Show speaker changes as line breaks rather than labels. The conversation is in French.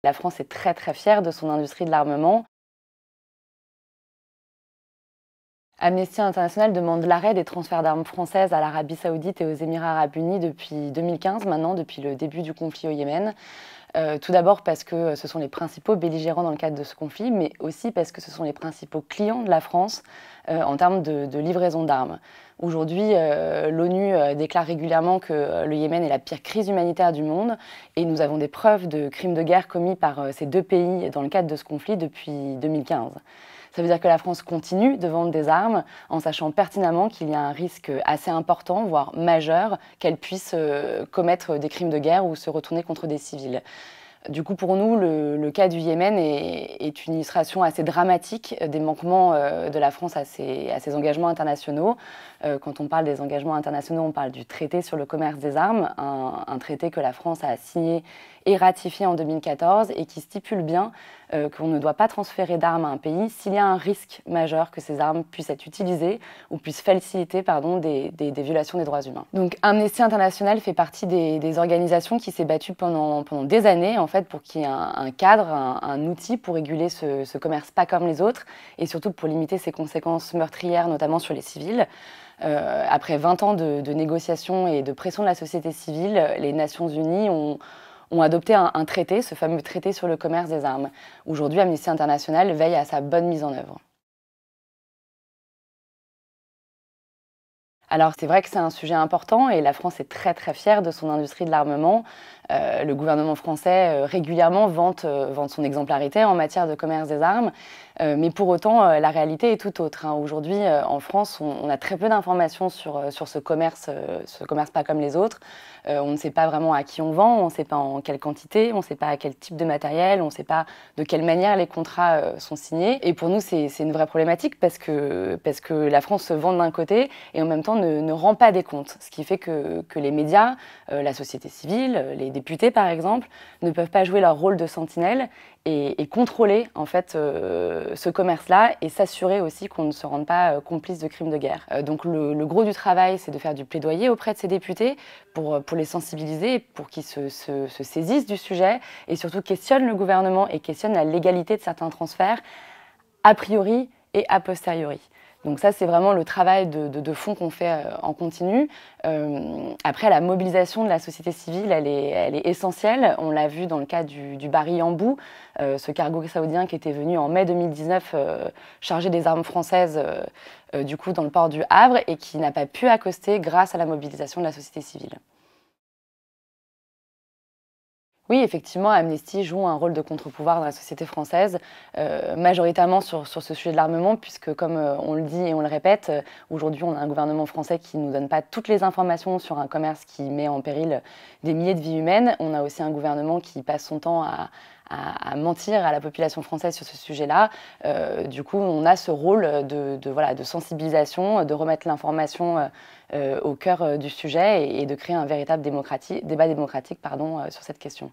La France est très très fière de son industrie de l'armement. Amnesty International demande l'arrêt des transferts d'armes françaises à l'Arabie Saoudite et aux Émirats Arabes Unis depuis 2015 maintenant, depuis le début du conflit au Yémen. Tout d'abord parce que ce sont les principaux belligérants dans le cadre de ce conflit, mais aussi parce que ce sont les principaux clients de la France en termes de livraison d'armes. Aujourd'hui, l'ONU déclare régulièrement que le Yémen est la pire crise humanitaire du monde et nous avons des preuves de crimes de guerre commis par ces deux pays dans le cadre de ce conflit depuis 2015. Ça veut dire que la France continue de vendre des armes en sachant pertinemment qu'il y a un risque assez important, voire majeur, qu'elle puisse commettre des crimes de guerre ou se retourner contre des civils. Du coup, pour nous, le cas du Yémen est une illustration assez dramatique des manquements de la France à ses engagements internationaux. Quand on parle des engagements internationaux, on parle du traité sur le commerce des armes, un traité que la France a signé et ratifié en 2014 et qui stipule bien qu'on ne doit pas transférer d'armes à un pays s'il y a un risque majeur que ces armes puissent être utilisées ou puissent faciliter des violations des droits humains. Donc Amnesty International fait partie des organisations qui s'est battue pendant des années en fait, pour qu'il y ait un cadre, un outil pour réguler ce commerce pas comme les autres et surtout pour limiter ses conséquences meurtrières, notamment sur les civils. Après 20 ans de négociations et de pression de la société civile, les Nations Unies ont adopté un traité, ce fameux traité sur le commerce des armes. Aujourd'hui, Amnesty International veille à sa bonne mise en œuvre. Alors c'est vrai que c'est un sujet important et la France est très très fière de son industrie de l'armement. Le gouvernement français régulièrement vante son exemplarité en matière de commerce des armes, mais pour autant la réalité est tout autre. Aujourd'hui en France on a très peu d'informations sur ce commerce pas comme les autres. On ne sait pas vraiment à qui on vend, on ne sait pas en quelle quantité, on ne sait pas à quel type de matériel, on ne sait pas de quelle manière les contrats sont signés. Et pour nous c'est une vraie problématique parce que la France se vante d'un côté et en même temps ne rend pas des comptes. Ce qui fait que les médias, la société civile, les députés par exemple, ne peuvent pas jouer leur rôle de sentinelle et contrôler en fait ce commerce-là et s'assurer aussi qu'on ne se rende pas complice de crimes de guerre. Donc le gros du travail, c'est de faire du plaidoyer auprès de ces députés pour les sensibiliser, pour qu'ils se saisissent du sujet et surtout questionnent le gouvernement et questionnent la légalité de certains transferts a priori et a posteriori. Donc ça, c'est vraiment le travail de fond qu'on fait en continu. Après, la mobilisation de la société civile, elle est essentielle. On l'a vu dans le cas du Barry Yambou, ce cargo saoudien qui était venu en mai 2019 charger des armes françaises du coup, dans le port du Havre et qui n'a pas pu accoster grâce à la mobilisation de la société civile. Oui, effectivement, Amnesty joue un rôle de contre-pouvoir dans la société française, majoritairement sur ce sujet de l'armement, puisque comme on le dit et on le répète, aujourd'hui on a un gouvernement français qui ne nous donne pas toutes les informations sur un commerce qui met en péril des milliers de vies humaines. On a aussi un gouvernement qui passe son temps à mentir à la population française sur ce sujet-là. Du coup, on a ce rôle de sensibilisation, de remettre l'information au cœur du sujet et de créer un véritable débat démocratique sur cette question.